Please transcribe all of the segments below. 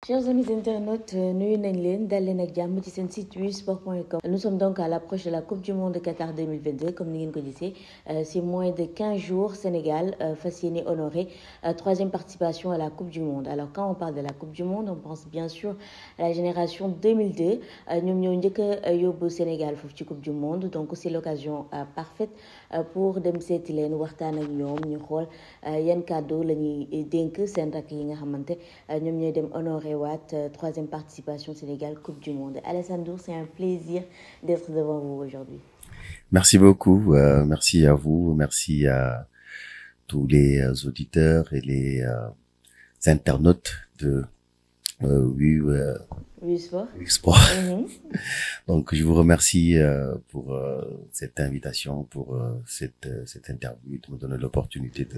Chers amis internautes, nuyu nañ leen dal leen ak jàmm ci seen site wisport.com. Nous sommes donc à l'approche de la Coupe du Monde de Qatar 2022 comme ni ngeen ko gisee c'est moins de 15 jours Sénégal fas yéene honoré troisième participation à la Coupe du Monde. Alors quand on parle de la Coupe du Monde, on pense bien sûr à la génération 2002 ñoom ñoo njëkk a yóbbu Sénégal foofu ci Coupe du Monde, donc c'est l'occasion parfaite pour dem seeti leen waxtaan ak ñoom ñu xool yan kàddu la ñuy dénk seen rakk yi nga xamante ñoom ñooy dem honoré troisième participation Sénégal Coupe du Monde. Alassane Ndour, c'est un plaisir d'être devant vous aujourd'hui. Merci beaucoup, merci à vous, merci à tous les auditeurs et les internautes de Wisport. Donc je vous remercie pour cette invitation, pour cette interview, de me donner l'opportunité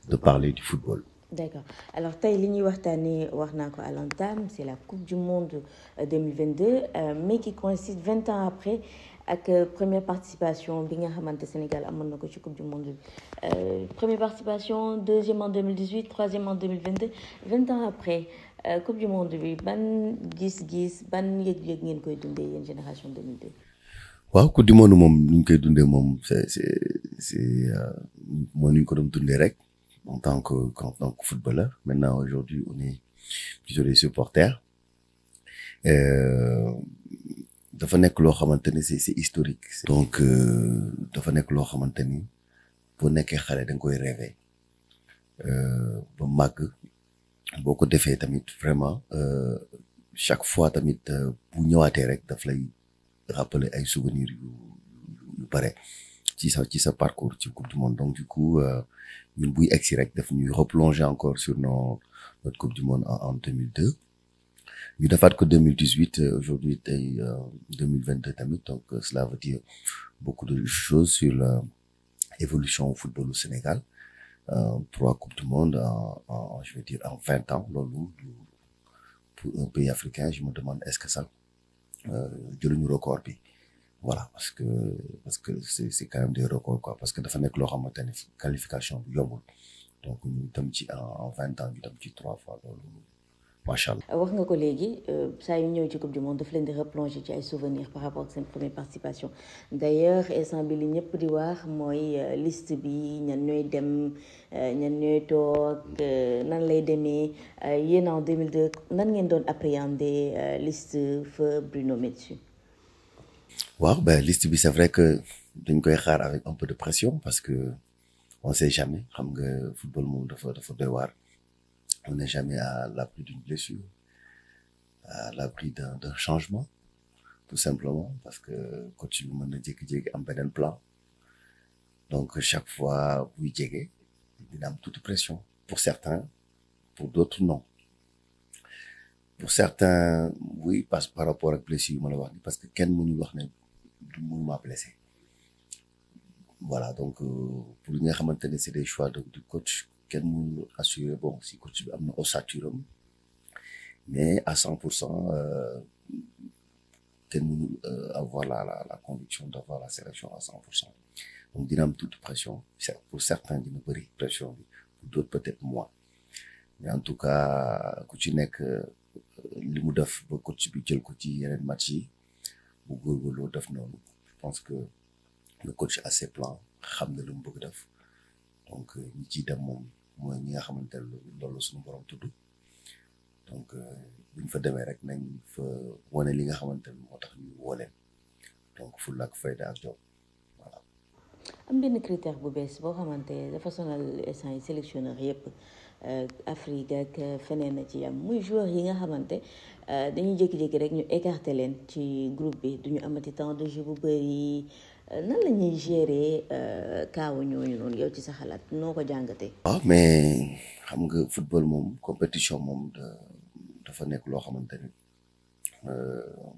de parler du football. D'accord. Alors tey li ñuy waxtaanee wax naa ko à l'entame, c'est la Coupe du Monde 2022 mais qui coïncide 20 ans après ak première participation bi nga xamante Sénégal amoon na ko ci Coupe du Monde première participation, deuxième en 2018, troisième en 2022, 20 ans après Coupe du Monde bi ban gis-gis ban yëg-yëg ngeen koy dundee yéen génération 2002. waaw Coupe du Monde moom ni ñu koy dundee moom c'est mooy ni ñu ko doon dundee rek. En tant que footballeur. Maintenant, aujourd'hui, on est plutôt des supporters. Dafa nekk loo xamante ni c'est historique. Donc dafa nekk loo xamante ni boo nekkee xale da nga koy rêver ba màgg boo ko defee tamit vraiment chaque fois tamit bu ñëwaatee rek daf lay rappeler ay souvenirs yu bare ci sa parcours ci Coupe du Monde. Donc du coup ñun buy egsi rek daf ñuy replonger encore sur notre Coupe du Monde en 2002 ñu defaat ko 2018 aujourd'hui tey 2022 tamit. Donc cela veut dire beaucoup de choses sur l'évolution au football au Sénégal. 3 Coupes du Monde je vais dire en 20 ans loolu pour un pays africain je me demande est-ce que ça jëluñu record bi. Voilà, parce que c'est quand même des records, quoi. Parce que dafa nekk loo xamante ne qualification bi yombul. Donc ñu dem ci en 20 ans ñu dem ci 3 fois loolu macha allah. wax nga ko léegi saa yu ñëw ci Coupe du Monde daf leen di replonger ci ay souvenirs par rapport ak seen première participation. D'ailleurs instant bi li ñëpp di wax mooy liste bi ñan ñooy dem ñan ñooy toog nan lay demee yéen en 2002 nan ngeen doon appréhender liste feu Bruno Metsu. waaw liste bi c'est vrai que dañ koy xaar avec un peu de pression parce que on sait jamais xam nga football moom dafa doy waar. On n'est jamais à l'abri d'une blessure, à l'abri d'un changement, tout simplement parce que coach bi mën na jékki-jékki am beneen plan. Donc chaque fois buy jege dina am toute pression pour certains, pour d'autres non. Pour certains oui parce par rapport ak blessure yu ma la wax ni parce que kenn mënul wax ne du mënuma blessé. Voilà donc pour li nga xamante ne c'est des choix du coach kenn mënul assurer bon si coach bi am na ossature am mais à 100% kenn mënul avoir la conviction d'avoir la sélection à 100%. Donc dina am toute pression pour certains dina bëri pression bi pour d'autres peut-être moins mais en tout cas ku ci nekk li mu def ba coach bi jël ko ci yeneen match yi bu góorgóorloo def noonu. Je pense que le coach a ses plans xam na lu mu bëgg def donc ñi ciy dem moom mooy ñi nga xamante ne loolu suñu borom tudd donc buñ fa demee rek nañ fa wane li nga xamante ne moo tax ñu woo leen donc fulla ak fayda ak jom voilà. am benn critère bu bees boo xamante dafa sonal instant yi sélectionneur yëpp Afrique ak feneen na ci am muy joueur yi nga xamante dañuy jékki-jékki rek ñu écarter leen ci groupe bi duñu amati temps de jeu bu bëri nan la ñuy gérer kaawu ñooñu noonu yow ci sa xalaat noo ko jàngatee. waaw mais xam nga football moom compétition moom dafa nekk loo xamante ni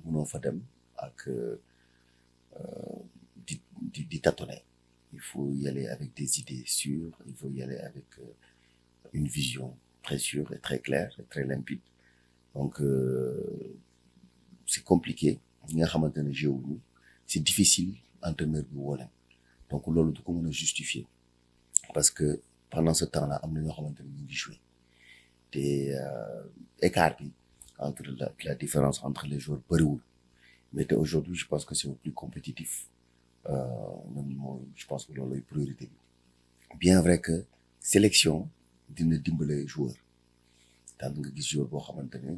mënoo fa dem ak di tâtonner. Il faut y aller avec des idées sûres, il faut y aller avec une vision très sûre et très claire et très limpide. Donc c'est compliqué ñi nga xamante ne jeu wu c'est difficile entraîneur bi woo leen donc loolu du ko mën a justifier parce que pendant ce temps-là am na ñoo xamante ne ñu ngi jouer te écart bi entre la différence entre les joueurs bëriwul mais te aujourd'hui je pense que c'est au plus compétitif je pense que loolu lay priorité bi bien vrai que sélection dina dimbale joueur daan nga gis joueur boo xamante ne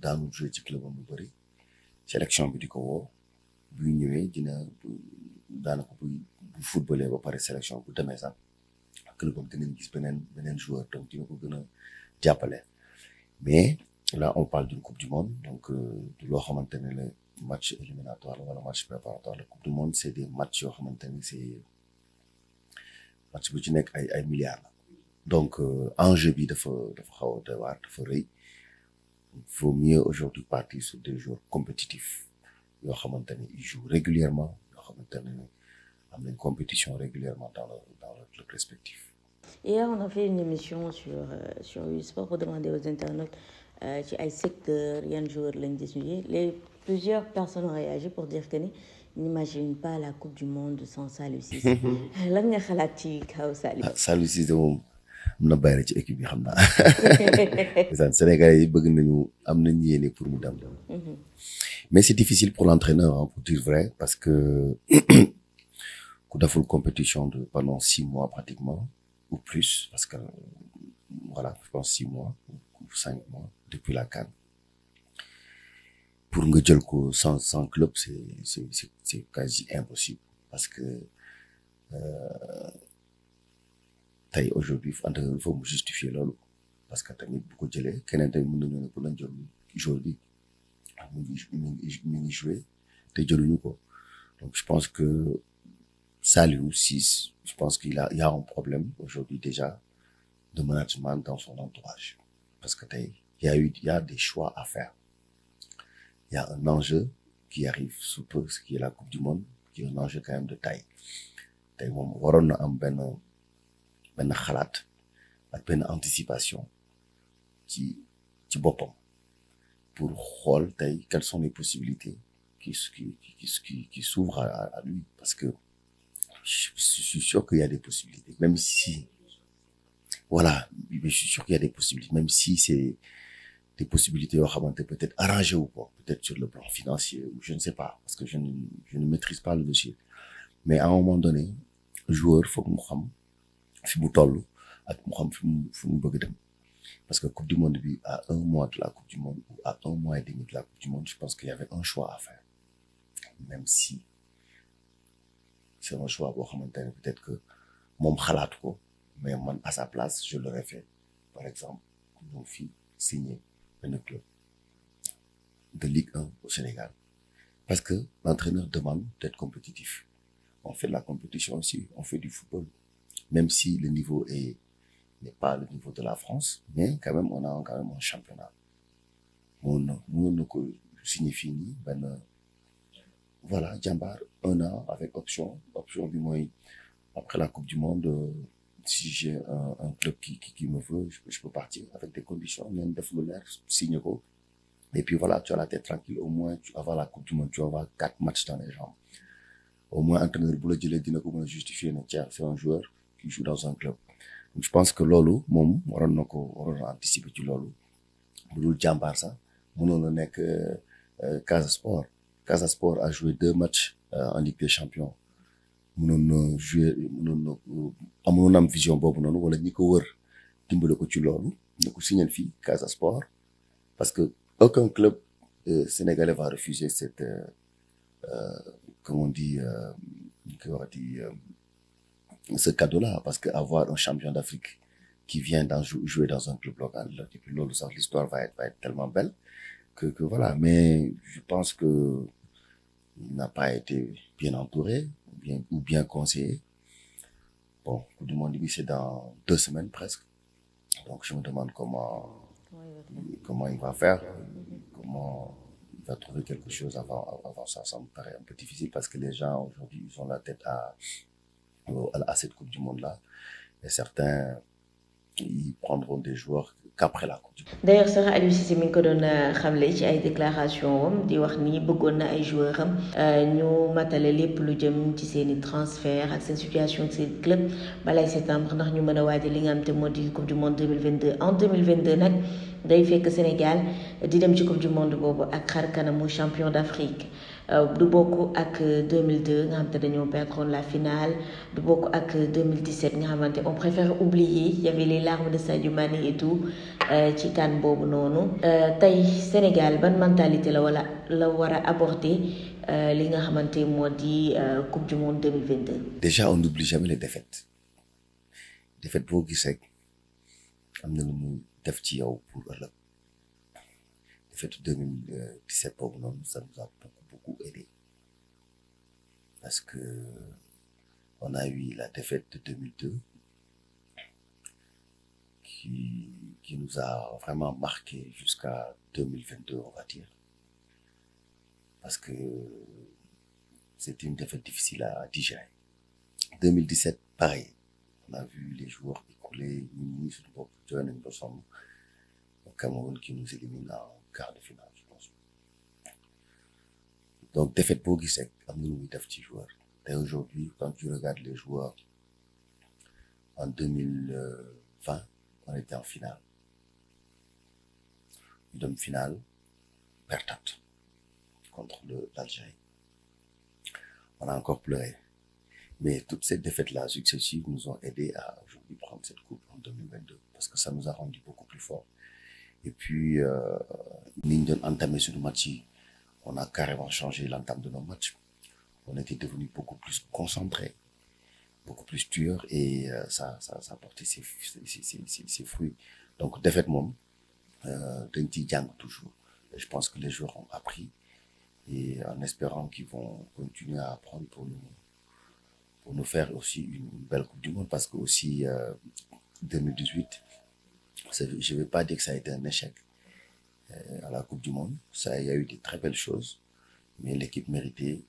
daanul jouer ci club am bu bëri sélection bi di ko woo buy ñëwee daanaka bu footballé ba pare sélection bu demee sax club am dinañ gis beneen joueur donc dina ko gën a jàppale mais là on parle d'une coupe du monde donc du loo xamante ne le match éliminatoire wala match préparatoire la coupe du monde c'est des matchs yoo xamante ne c'est match bu ci nekk ay milliards la donc enjeu bi dafa xaw a doy waar dafa rëy il faut mieux aujourd'hui partir sur des joueurs compétitifs yoo xamante ne ils jouent régulièrement yoo xamante ne am nañ compétition régulièrement dans leur club respectif. Hier, on a fait une émission sur U-Sport pour demander aux internautes ci ay secteurs yan joueurs lañ désigné plusieurs personnes ont réagi pour dire que ni n'imagine pas la coupe du monde sans Saliou Ciss. lan nga xalaat ci kaw Saliou. Saliou Ciss moom am na bayre ci équipe bi xam naa. Sénégalais yi bëgg nañu am nañ yéene pour mu dem. mais c'est difficile pour l'entraîneur pour dire vrai parce que ku deful compétition pendant 6 mois pratiquement ou plus parce que voilà je pense 6 mois ou 5 mois depuis la CAN pour nga jël ko sans club c'est quasi impossible parce que tey aujourd'hui entraîneur il faut mu justifier loolu parce que tamit bu ko jëlee keneen tamit mën nañu ne pour lañ jël jour bi mu ngi joué te jëluñu ko donc je pense que Saliou Ciss je pense qu'il y a un problème aujourd'hui déjà de management dans son entourage parce que tey il y a des choix à faire il y a un enjeu qui arrive sous peu ce qui est la coupe du monde qui est un enjeu quand même de taille tey moom waroon na am benn xalaat ak benn anticipation ci boppam pour xool tey quelles sont les possibilités qui s'ouvrent à lui parce que je suis sûr qu'il y a des possibilités même si voilà je suis sûr qu'il y a des possibilités même si c'est des possibilités yoo xamante peut-être arrangé ou pas peut-être sur le plan financier ou je ne sais pas parce que je ne maîtrise pas le dossier mais à un moment donné joueur foog mu xam fi mu toll ak mu xam fi mu bëgg dem parce que coupe du monde bi à 1 mois de la coupe du monde ou à 1 mois et demi de la coupe du monde je pense qu'il y avait un choix à faire même si c'est un choix boo xamante ne peut-être que moom xalaat ko mais man à sa place je l'aurais fait par exemple ñëw fii signer un club de Ligue 1 au Sénégal parce que l'entraîneur demande d'être compétitif on fait de la compétition aussi on fait du football même si le niveau n'est pas le niveau de la France mais quand même on a quand même un championnat mën na ko signer fii nii benn voilà Jambar 1 an avec option bi mooy après la coupe du monde si j'ai un club qui me veut je peux partir avec des conditions même def lu leer signer ko et puis voilà tu as la tête tranquille au moins avant la coupe du monde tu vas avoir 4 matchs dans les jambes au moins entraîneur bu la jëlee dina ko mën a justifier ne tiens c'est un joueur qui joue dans un club donc je pense que loolu moom waroon na anticiper ci loolu bu dul Jambar sax mënoon na nekk Casa Sport a joué 2 matchs en Ligue des Champions mënoon na am vision boobu noonu wala ñi ko wër dimbale ko ci loolu ñu ko signal fii Casa Sport parce que aucun club sénégalais va refuser cette comme on dit ce cadeau-là parce que avoir un champion d'Afrique qui vient jouer dans un club local et puis loolu sax l'histoire va être tellement belle que voilà mais je pense que il n'a pas été bien entouré ou bien conseillé bon Coupe du Monde bi c'est dans 2 semaines presque donc je me demande comment il va faire comment il va trouver quelque chose avant ça me paraît un peu difficile parce que les gens aujourd'hui ils ont la tête à cette Coupe du Monde là et certains ils prendront des joueurs qu'après la Coupe du Monde. D'ailleurs sax Aliou Cissé mi ngi ko doon xamle ci ay déclaration am di wax ni bëggoon na ay joueurs am ñu matale lépp lu jëm ci seen i transfert ak seen situation ci seen club balay septembre ndax ñu mën a waajal li nga xam te moo di coupe du monde 2022 en 2022 nag day fekk Sénégal di dem ci coupe du monde boobu ak xar kanamu champion d'Afrique du bokk ak 2002 nga xamante dañoo perdre la finale du bokk ak 2017 nga xamante on préfère oublier il y avait les larmes de Sadio Mané et tout ci kan boobu noonu tey Sénégal ban mentalité la war a aborder li nga xamante moo di coupe du monde 2022. Déjà on n'oublie jamais les défaites boo gis rek am na lu mu def ci yow pour ëllëg défaite 2017 boobu noonu ça nous a beaucoup aidé parce que on a eu la défaite de 2002 qui nous a vraiment marqué jusqu'à 2022 on va dire parce que c'était une défaite difficile à digérer. 2017 pareil on a vu les joueurs écouler ñun suñu bopp joxe nañu ba sonn au Cameroun qui nous élimine en quart de finale je pense donc défaite boo gis rek am na lu muy def ci joueur te aujourd'hui quand tu regardes les joueurs en 2020 on était en finale ñu dem finale perdante contre l'Algérie on a encore pleuré mais toutes ces défaites-là successives nous ont aidé à aujourd'hui prendre cette coupe en 2022 parce que ça nous a rendu beaucoup plus forts et puis ni ñu doon entamer suñu match yi on a carrément changé l'entame de nos matchs on était devenu beaucoup plus concentrés beaucoup plus tueurs et ça a porté ses fruits donc défaite moom dañ ciy jàng toujours et je pense que les joueurs ont appris et en espérant qu'ils vont continuer à apprendre pour nous faire aussi une belle Coupe du Monde parce que aussi 2018 je vais pas dire que ça a été un échec à la Coupe du Monde il y a eu de très belles choses mais l'équipe méritait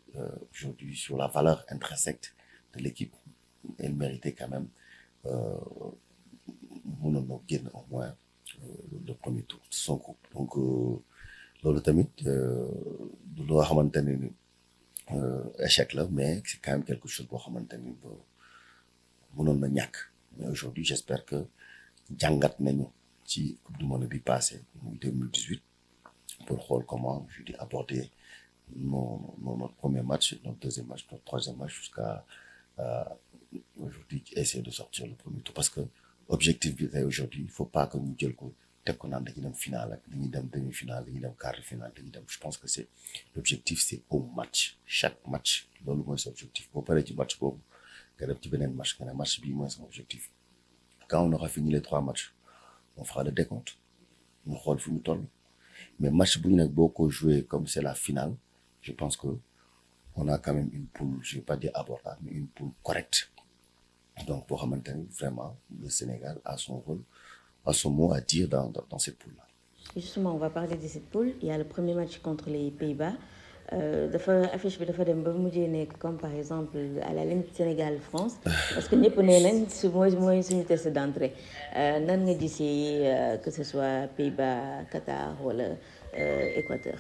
aujourd'hui sur la valeur intrinsèque de l'équipe elle méritait quand même mënoon na génn au moins le premier tour de son groupe donc loolu tamit du loo xamante ni échec là mais c'est quand même quelque chose boo xamante ni mënoon na ñàkk mais aujourd'hui j'espère que jàngat nañu ci coupe du monde bi passé muy 2018 pour xool comment je dis aborder notre premier match notre deuxième match notre troisième match jusqu'à aujourd'hui essayer de sortir le premier tour parce que objectif bi tey aujourd'hui il faut pas que ñu jël ko teg ko naan dañuy dem finale ak dañuy dem demi-finale dañuy dem quart de finale dañuy dem je pense que c'est l'objectif c'est au match chaque match loolu mooy sa objectif boo paree ci match boobu nga dem ci beneen match nga ne match bii mooy sama objectif quand on aura fini les 3 matchs on fera le décompte ñu xool fu ñu toll mais match bu ñu nag boo ko joué comme c'est la finale je pense que on a quand même une poule je vais pas dire abordable mais une poule correcte donc boo xamante ni vraiment le Sénégal a son rôle a son mot à dire dans cette poule-là. Justement on va parler de cette poule il y a le premier match contre les Pays-Bas dafa affiche bi dafa dem ba mujjee nekk comme par exemple à la limite Sénégal France parce que ñëpp nee nañ su mooy suñu test d'entrée nan nga gisee que ce soit Pays-Bas Qatar wala Équateur.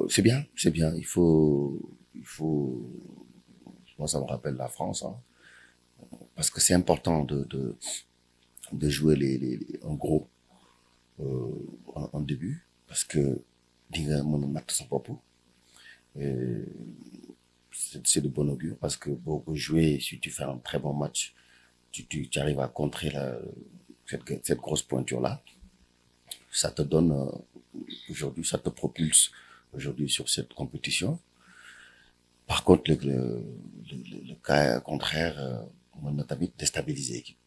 C'est bien il faut moi ça me rappelle la France parce que c'est important de jouer en gros en début parce que di nga mën a natt sa bopp c'est de bon augure parce que boo ko jouer si tu fais un très bon match tu arrives à contrer cette grosse pointure là ça te donne aujourd'hui ça te propulse aujourd'hui sur cette compétition par contre le cas contraire mën na tamit déstabiliser l'équipe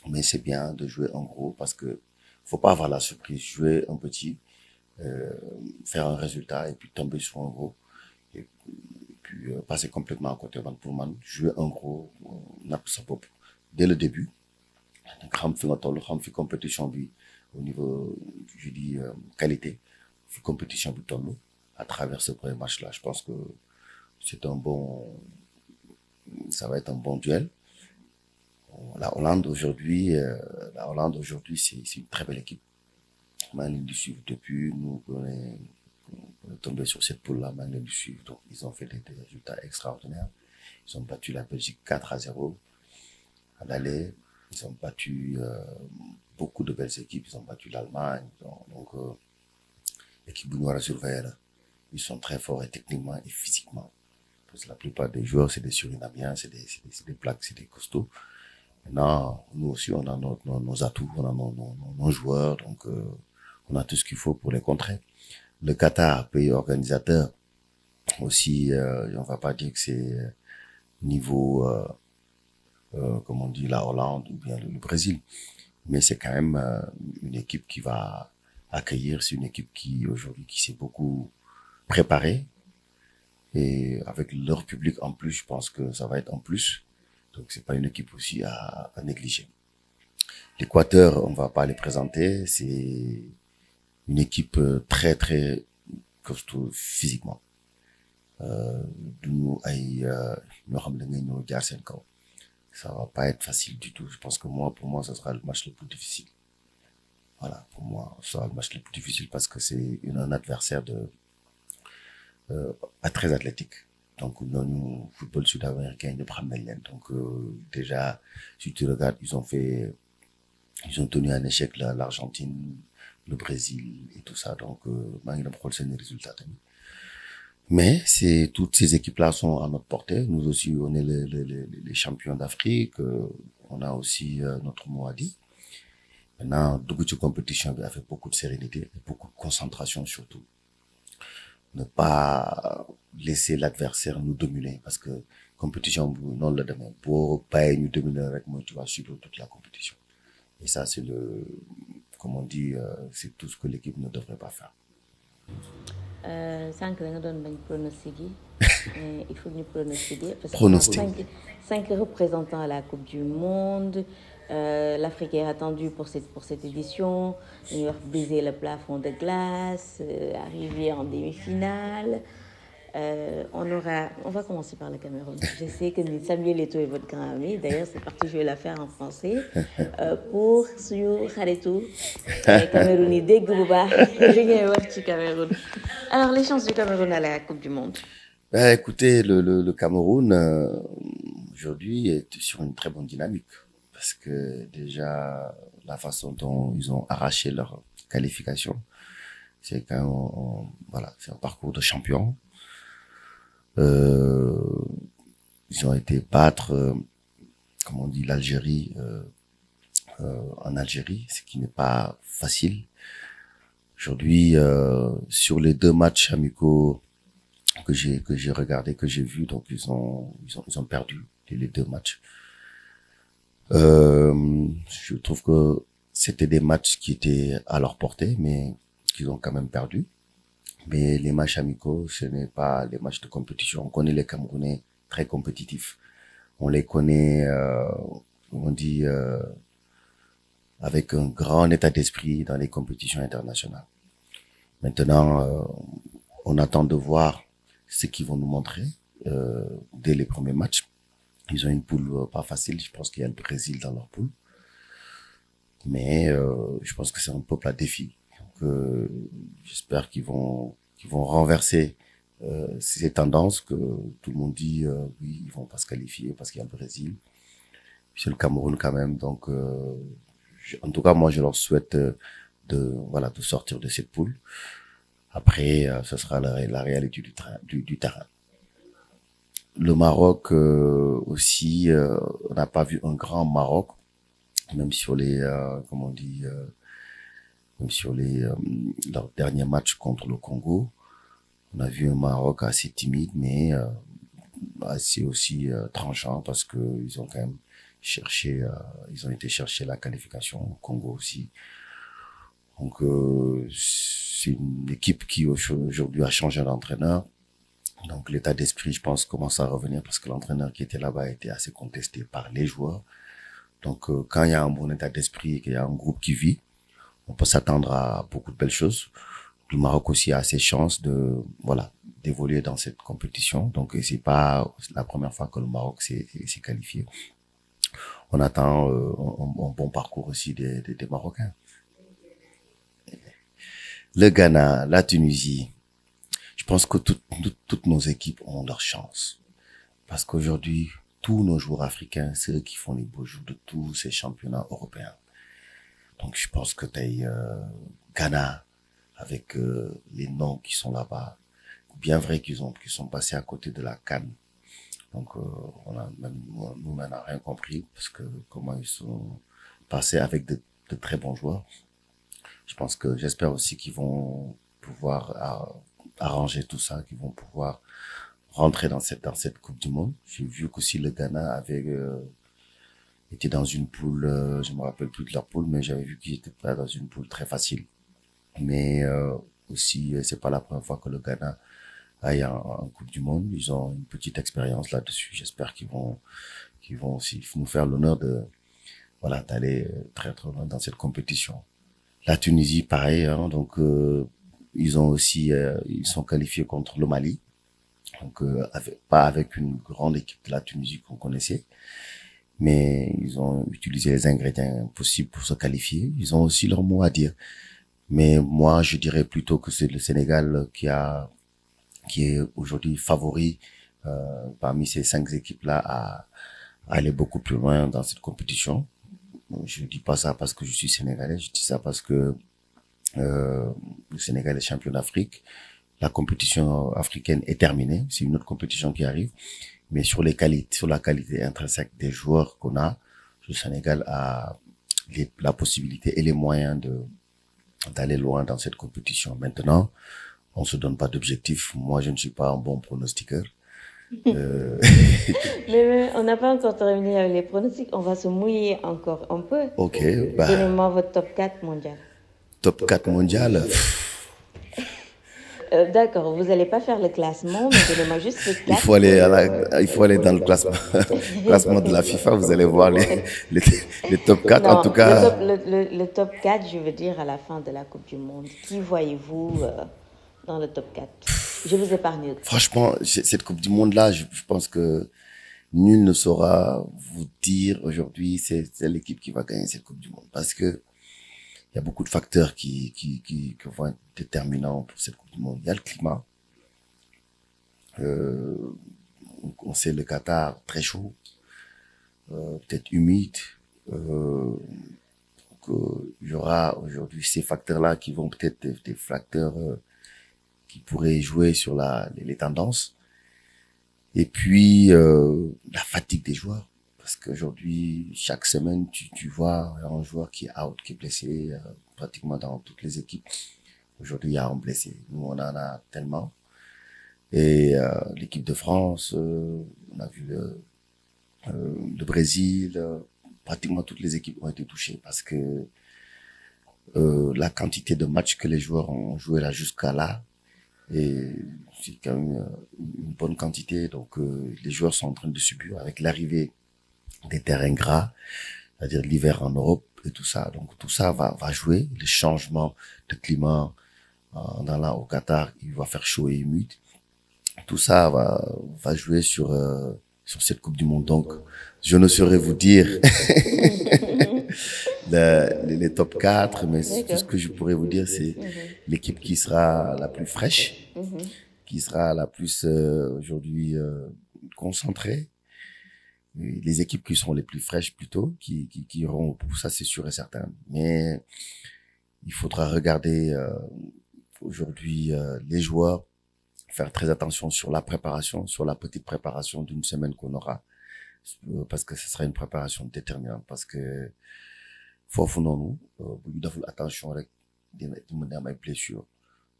mais c'est bien de jouer en gros parce que faut pas avoir la surprise jouer un petit faire un résultat et puis tomber sur un gros et puis passer complètement à côté pour man jouer un gros napp sa bopp dès le début nga xam fi nga toll xam fi compétition bi au niveau je dis qualité fi compétition bi toll à travers ce premier match là je pense que ça va être un bon duel La Hollande aujourd'hui, c'est une très belle équipe. Maa ngi leen di suivre depuis nous on est tombé sur cette poule-là, maa ngi leen di suivre. Donc ils ont fait des résultats extraordinaires. Ils ont battu la Belgique 4-0 à l'aller. Ils ont battu beaucoup de belles équipes. Ils ont battu l'Allemagne. Donc l'équipe bu ñu war a surveiller la. Ils sont très forts et techniquement et physiquement. Parce que la plupart des joueurs, c'est des Surinamiens, c'est des Blacks, c'est des costauds. Maintenant, nous aussi, on a nos atouts, on a nos joueurs, donc on a tout ce qu'il faut pour les contrer. Le Qatar, pays organisateur, aussi, on va pas dire que c'est niveau, comme on dit, la Hollande ou bien le Brésil, mais c'est quand même une équipe qui va accueillir, c'est une équipe qui aujourd'hui qui s'est beaucoup préparée, et avec leur public en plus, je pense que ça va être en plus. Donc c'est pas une équipe aussi à négliger. L'Équateur, on va pas les présenter, c'est une équipe très très costaud physiquement. Duñu ay ñoo xam ne ngay ñëw jaar seen kaw. Ça va pas être facile du tout. Je pense que pour moi, ça sera le match le plus difficile. Voilà, pour moi, ça sera le match le plus difficile parce que c'est un adversaire très athlétique. Donc, le football sud-américain, nous prenons donc, déjà, si tu regardes, ils ont tenu un échec l'Argentine, le Brésil et tout ça. Donc, malgré les résultats. Mais toutes ces équipes-là sont à notre portée. Nous aussi, on est les champions d'Afrique. On a aussi notre mot à dire. Maintenant, beaucoup de compétition avec beaucoup de sérénité, beaucoup de concentration surtout. Ne pas laisser l'adversaire nous dominer parce que compétition non le demain pour pas nous dominer avec moi tu vas suivre toute la compétition et ça c'est comme on dit c'est tout ce que l'équipe ne devrait pas faire. Sànq da nga doon bañ pronostic yi il faut ñu pronostiquer parce que cinq représentants à la Coupe du Monde. L'Afrique est attendue pour cette édition. New York briser le plafond de glace, arriver en demi-finale. On va commencer par le Cameroun. Je sais que Samuel Eto'o est votre grand ami. D'ailleurs, c'est parti jouer l'affaire en français. Pour suñu xaritu Cameroun yi dégg bu baax li ngay wax ci Cameroun. Alors, les chances du Cameroun à la Coupe du Monde. Écoutez, le Cameroun aujourd'hui est sur une très bonne dynamique. Parce que déjà, la façon dont ils ont arraché leur qualification, c'est c'est un parcours de champion. Ils ont été battre, comme on dit, l'Algérie en Algérie, ce qui n'est pas facile. Aujourd'hui, sur les 2 matchs amicaux que j'ai regardé, que j'ai vu, donc ils ont perdu les 2 matchs. Je trouve que c'était des matchs qui étaient à leur portée, mais qu'ils ont quand même perdu. Mais les matchs amicaux, ce n'est pas les matchs de compétition. On connaît les Camerounais très compétitifs. On les connaît, on dit, avec un grand état d'esprit dans les compétitions internationales. Maintenant, on attend de voir ce qu'ils vont nous montrer dès les premiers matchs. Ils ont une poule pas facile. Je pense qu'il y a le Brésil dans leur poule. Mais je pense que c'est un peuple à défi. Donc, j'espère qu'ils vont renverser ces tendances que tout le monde dit oui, ils vont pas se qualifier parce qu'il y a le Brésil. C'est le Cameroun quand même. Donc, en tout cas, moi, je leur souhaite de sortir de cette poule. Après, ce sera la réalité du terrain. Le Maroc aussi, on n'a pas vu un grand Maroc, même sur les, comme on dit, même sur leurs derniers matchs contre le Congo. On a vu un Maroc assez timide, mais assez aussi tranchant parce que ils ont quand même ils ont été chercher la qualification au Congo aussi. Donc c'est une équipe qui aujourd'hui a changé d'entraîneur. Donc l'état d'esprit, je pense, commence à revenir parce que l'entraîneur qui était là-bas était assez contesté par les joueurs. Donc quand il y a un bon état d'esprit et qu'il y a un groupe qui vit, on peut s'attendre à beaucoup de belles choses. Le Maroc aussi a ses chances d'évoluer dans cette compétition. Donc c'est pas la première fois que le Maroc s'est qualifié. on attend un bon parcours aussi des Marocains. Le Ghana, la Tunisie, je pense que toutes nos équipes ont leur chance. Parce qu'aujourd'hui, tous nos joueurs africains, c'est eux qui font les beaux jours de tous ces championnats européens. Donc je pense que Ghana, avec les noms qui sont là-bas, bien vrai qu'ils sont passés à côté de la CAN. Donc nous n'en avons rien compris parce que comment ils sont passés avec de très bons joueurs. J'espère aussi qu'ils vont pouvoir arranger tout ça, qu'ils vont pouvoir rentrer dans cette Coupe du Monde. J'ai vu qu'aussi le Ghana avait été dans une poule, je me rappelle plus de leur poule, mais j'avais vu qu'ils étaient pas dans une poule très facile. Mais aussi, c'est pas la première fois que le Ghana aille en Coupe du Monde. Ils ont une petite expérience là-dessus. J'espère qu'ils vont aussi nous faire l'honneur d'aller très très loin dans cette compétition. La Tunisie, pareil, hein, donc ils sont qualifiés contre le Mali. Donc pas avec une grande équipe de la Tunisie qu'on connaissait, mais ils ont utilisé les ingrédients possibles pour se qualifier. Ils ont aussi leur mot à dire. Mais moi, je dirais plutôt que c'est le Sénégal qui est aujourd'hui favori parmi ces 5 équipes-là à aller beaucoup plus loin dans cette compétition. Je dis pas ça parce que je suis sénégalais, je dis ça parce que le Sénégal est champion d'Afrique. La compétition africaine est terminée, c'est une autre compétition qui arrive. Mais sur la qualité intrinsèque des joueurs qu'on a, le Sénégal a la possibilité et les moyens d'aller loin dans cette compétition. Maintenant, on se donne pas d'objectif. Moi, je ne suis pas un bon pronostiqueur. Mais on n'a pas encore terminé avec les pronostics. On va se mouiller encore un peu. Ok. Donnez-moi votre top 4 mondial. Top 4 mondial. D'accord, vous n'allez pas faire le classement, mais donnez-moi juste les 4. Il faut aller dans le classement de la FIFA. Vous allez voir les top 4. Non, en tout cas, le top 4, je veux dire à la fin de la Coupe du Monde. Qui voyez-vous dans le top 4? Je vous épargne. Franchement, cette Coupe du Monde-là, je pense que nul ne saura vous dire aujourd'hui c'est l'équipe qui va gagner cette Coupe du Monde. Parce que il y a beaucoup de facteurs qui vont être déterminants pour cette Coupe du Monde. Il y a le climat. On sait le Qatar très chaud, peut-être humide. Il y aura aujourd'hui ces facteurs-là qui vont peut-être des facteurs qui pourraient jouer sur les tendances. Et puis la fatigue des joueurs. Parce qu'aujourd'hui, chaque semaine, tu vois un joueur qui est out, qui est blessé, pratiquement dans toutes les équipes. Aujourd'hui, il y a un blessé. Nous, on en a tellement. Et l'équipe de France, on a vu le Brésil, pratiquement toutes les équipes ont été touchées parce que la quantité de matchs que les joueurs ont joué là jusqu'à là, et c'est quand même une bonne quantité. Donc les joueurs sont en train de subir avec l'arrivée des terrains gras, c'est-à-dire l'hiver en Europe et tout ça. Donc tout ça va jouer. Le changement de climat au Qatar, il va faire chaud et humide. Tout ça va jouer sur cette Coupe du Monde. Donc je ne saurais vous dire les top 4, mais tout ce que je pourrais vous dire, c'est l'équipe qui sera la plus fraîche, qui sera la plus aujourd'hui concentrée. Les équipes qui seront les plus fraîches plutôt, qui iront au bout, ça c'est sûr et certain. Mais il faudra regarder aujourd'hui les joueurs, faire très attention sur la préparation, sur la petite préparation d'une semaine qu'on aura, parce que ce sera une préparation déterminante, parce que foofu noonu bu ñu deful attention rek dina mën a am ay blessures.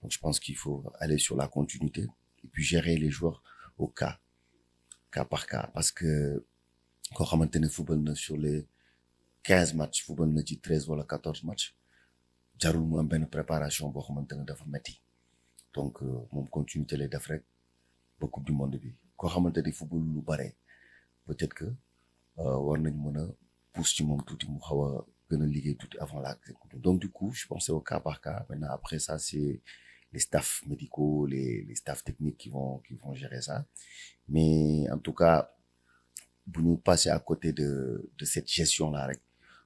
Donc je pense qu'il faut aller sur la continuité et puis gérer les joueurs au cas par cas, parce que koo xamante ne football na sur les 15 matchs football na ci 13 wala 14 matchs jarul mu am benn préparation boo xamante ne dafa metti. Donc moom continuité lay def rek ba Coupe du Monde bi. Koo xamante ne football lu bare peut-être que war nañ mën a pousse ci moom tuuti mu xaw a gën a liggéey tuuti avant la Coupe. Donc du coup je pense c'est au cas par cas. Maintenant après ça c'est les staffs médicaux, les staffs techniques qui vont gérer ça. Mais en tout cas bu ñu passer à côté de cette gestion là rek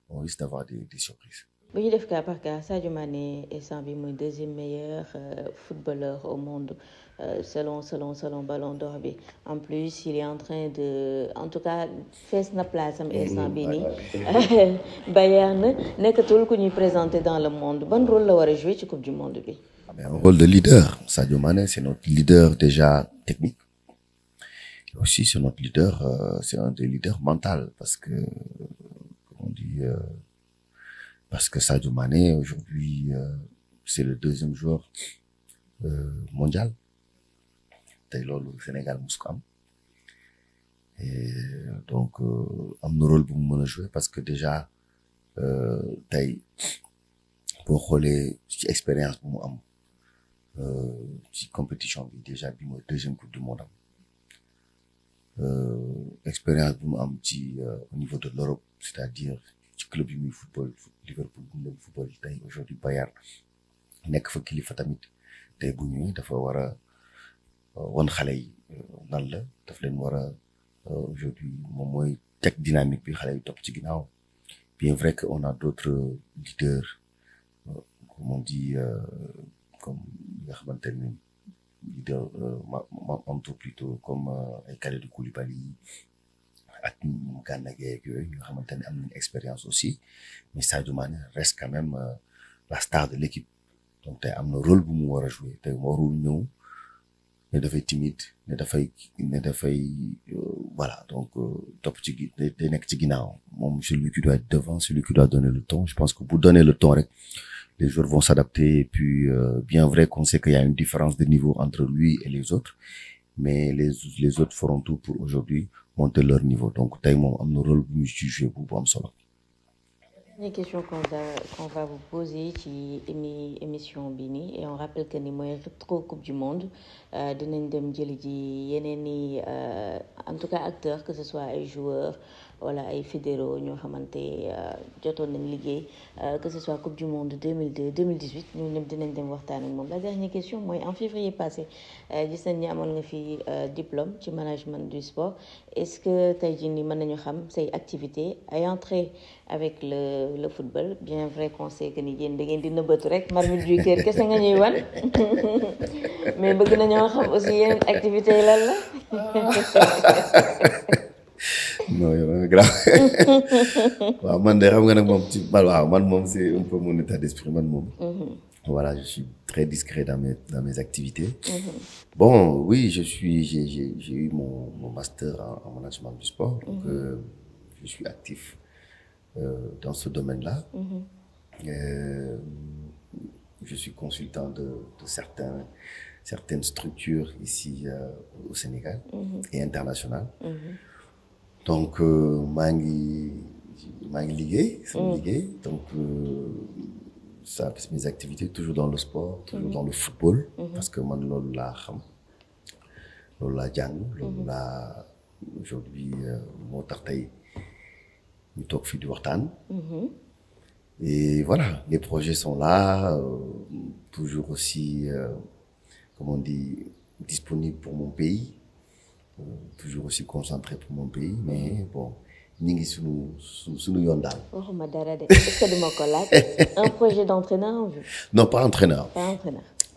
on risque d'avoir des surprises. bu ñu def cas par cas Sadio Mané instant bi mooy deuxième meilleur footballeur au monde selon Ballon d'Or bi en plus il est en train de en tout cas fees na place am instant bi nii Bayern nekkatul ku ñuy présenter dans le monde ban rôle la war a jouer ci coupe du monde bi. Mais un rôle de leader. Sadio Mané c'est notre leader déjà technique et aussi c'est notre leader c'est un des leaders mental parce que on dit parce que Sadio Mané aujourd'hui c'est le deuxième joueur mondial tey loolu Sénégal mus ko am et donc am na rôle bu mu mën a jouer parce que déjà tey boo xoolee ci expérience bu mu am ci compétition bi déjà bi mooy deuxième coupe du monde am expérience bu mu am ci au niveau de l'Europe c'est-à-dire ci club yi muy football Liverpool bu mu football tey aujourd'hui Bayern nekk fa kilifa tamit tey bu ñëwee dafa war a wan xale yi nan la daf leen war a aujourd'hui moom mooy teg dynamique bi xale yi topp ci ginnaaw bien vrai que on a d'autres leaders comme on dit comme nga xamante ne leader manto plutôt comme ay Kalidou Koulibaly ak Gana Gueye ak yooyu nga xamante ne am nañ expérience aussi mais Sadio Mané reste quand même la star de l'équipe donc tey am na rôle bu mu war a jouer tey warul ñëw ne dafay timide ne dafay voilà donc topp ci day nekk ci ginnaaw moom celui qui doit être devant celui qui doit donner le ton je pense que bu donner le ton rek les joueurs vont s'adapter et puis bien vrai qu'on sait qu'il y a une différence de niveau entre lui et les autres mais les autres feront tout pour aujourd'hui monter leur niveau donc tey moom am na rôle bu ñu ci jouer bu am solo. Dernière question qu'on va vous poser ci émission bi nii et on rappelle que ni mooy rétro coupe du monde dinañ dem jëli ji yeneen i en tout cas acteurs que ce soit ay joueurs wala ay fédéraux ñoo xamante jotoon nañ liggéey que ce soit coupe du monde 2002 2018 ñun ñëpp dinañ dem waxtaan ak moom. La dernière question mooy en février passé gis nañ ni amoon nga fi diplôme ci management du sport est-ce que tey jii nii mën nañu xam say activités ay entrée avec le football bien vrai qu'on sait que ni yéen da ngeen di nëbbatu rek marmite du cœur kese nga ñuy wan mais bëgg nañoo xam aussi yeneen activités yi lan la. non yow da nga grave waaw man de xam nga nag moom ci waaw man moom c'est un peu mon état d'esprit man moom. Voilà, je suis très discret dans mes activités. Bon, oui, j'ai eu mon master en management du sport, donc je suis actif dans ce domaine-là. Je suis consultant de certaines structures ici au Sénégal et internationales. Donc maa ngi liggéey sama liggéey donc ça mes activités toujours dans le sport toujours dans le football parce que man loolu laa xam loolu laa jàng loolu laa aujourd'hui moo tax tey ñu toog fii di waxtaan et voilà les projets sont là toujours aussi comme on dit disponible pour mon pays toujours aussi concentré pour mon pays mais bon ñu ngi suñu yoon daal. waxuma dara de est-ce que duma ko laaj un projet d'entraîneur en vue. Non, pas entraîneur.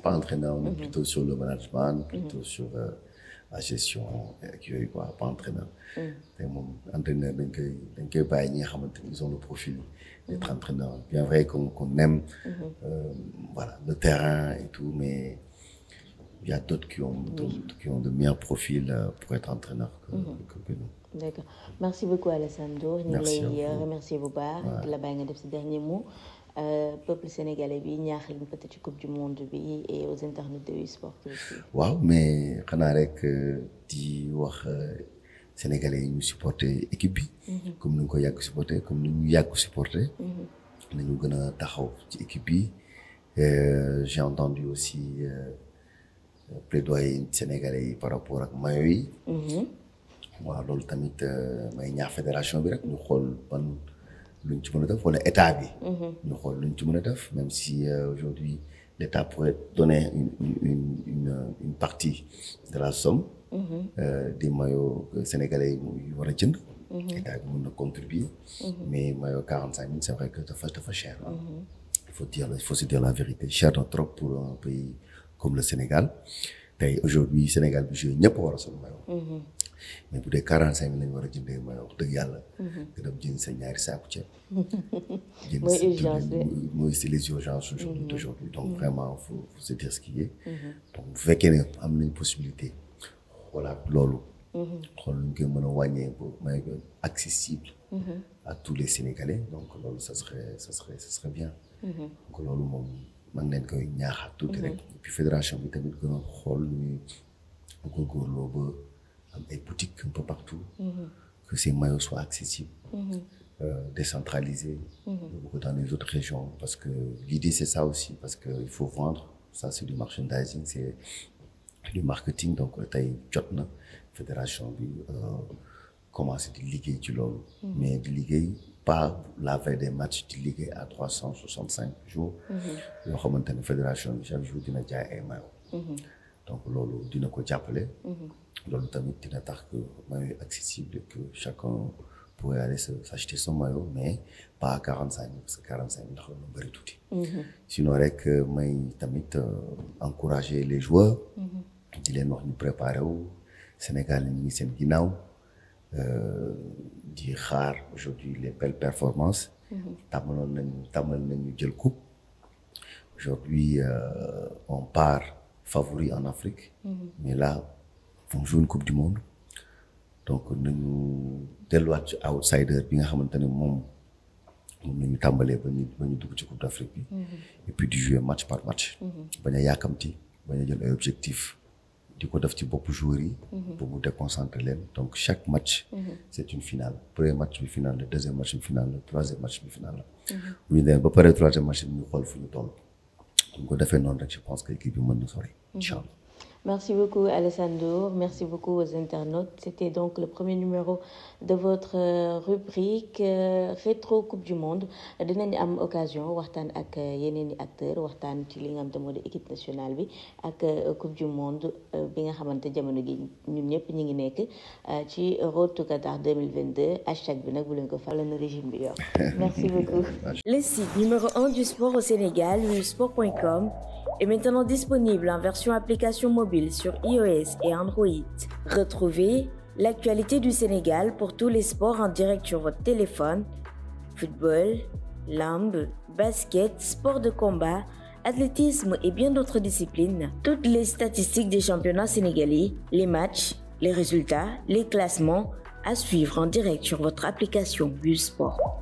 Pas entraîneur. On est plutôt sur le management plutôt sur la gestion ak yooyu quoi pas entraîneur. te moom entraîneur dañ koy bàyyi ñi nga xamante ni ils ont le profil d'être entraîneur bien vrai qu'on aime voilà le terrain et tout mais il y a d'autres qui ont de meilleurs profils pour être entraîneur que nous. D'accord. Merci beaucoup Alassane Ndour. ñu lay remercier bu baax. di la bàyyi nga def ci dernier mot. Peuple sénégalais bi ñaax leen peut-être ci coupe du monde bi et aux internautes de sport aussi. waaw mais xanaa rek di wax sénégalais yi ñu supporter équipe bi. comme ni ñu ko yàgg supporter comme ni ñu yàgg supporter. nañu gën a taxaw ci équipe bi. J'ai entendu aussi plaidoyer sénégalais yi par rapport ak maillot yi. waaw loolu tamit may ñaax fédération bi rek ñu xool ban luñ ci mën a def wala état bi. ñu xool luñ ci mën a def même si aujourd'hui l'État pourrait donner une partie de la somme. des maillots sénégalais yi war a jënd. état bi mën na contribuer. mais maillot 45 000 c'est vrai que dafa cher. Il faut se dire la vérité cher na trop pour un pays comme le Sénégal tey aujourd'hui Sénégal bi joué ñëpp war a sol maillot. mais bu dee 45 000 lañu war a jëndee maillot wax dëgg yàlla. nga dem jënd sa ñaari saaku ceeb. mooy c'est les urgences d'aujourd'hui donc vraiment faut se dire ce qui est. donc bu fekkee ne am nañ possibilité xoolaat loolu. xool nu ñu koy mën a wàññee ba maillot accessible. à tous les Sénégalais donc loolu ça serait bien. donc loolu moom man leen koy ñaaxaat tuuti rek. et puis fédération bi tamit gën a xool nu ñuy góorgóorloo ba am ay boutiques un peu partout. que ces maillots soient accessibles. Décentralisés. Dans les autres régions parce que l'idée c'est ça aussi parce que il faut vendre ça c'est du merchandising c'est du marketing donc tey jot na fédération bi commencé di liggéey ci loolu. mais di liggéey pas la veille des matchs di liggéey à 365 jours. yoo xamante ne fédération bi chaque jour dina jaay ay maillots. donc loolu dina ko jàppale. loolu tamit dina tax que maillot accessible que chacun pourrait aller s'acheter son maillot mais pas à 45 000 parce que 45 000 ndax loolu bëri tuuti. sinon rek may tamit encourager les joueurs. di leen wax ñu préparer wu Sénégal ñu ngi seen ginnaaw. di xaar aujourd'hui les belles performances. tàmmal nañu jël coupe. aujourd'hui on part favori en Afrique. mais là on joue une coupe du monde. donc nañu delluwaat ci outsider bi nga xamante ne moom nañu tàmbalee ba ñu dugg ci coupe d'Afrique bi. et puis di jouer match par match. bañ a yàkkamti bañ a jël ay objectifs. di ko def ci bopp joueurs yi. pour mu déconcentrer leen donc chaque match. c'est une finale premier match bi finale la deuxième match bi finale la troisième match bi finale la. bu ñu demee ba pare troisième match bi ñu xool fu ñu toll. bu ñu ko defee noonu rek je pense que équipe bi mën na sori. incha allah. Merci beaucoup Alassane Ndour, merci beaucoup aux internautes. C'était donc le premier numéro de votre rubrique Rétro Coupe du Monde. Dinañ am occasion waxtaan ak yeneen i acteurs waxtaan ci li nga xamante moo di équipe nationale bi ak Coupe du Monde bi nga xamante jamono gi ñun ñëpp ñu ngi nekk ci Road to Qatar 2022 hashtag bi nag bu leen ko fàlle na régime bi yor. Merci beaucoup. Le site numéro 1 du sport au Sénégal, sport.com est maintenant disponible en version application mobile sur iOS et Android. Retrouvez l'actualité du Sénégal pour tous les sports en direct sur votre téléphone. Football, lambe, basket, sport de combat, athlétisme et bien d'autres disciplines. Toutes les statistiques des championnats sénégalais, les matchs, les résultats, les classements à suivre en direct sur votre application Busport.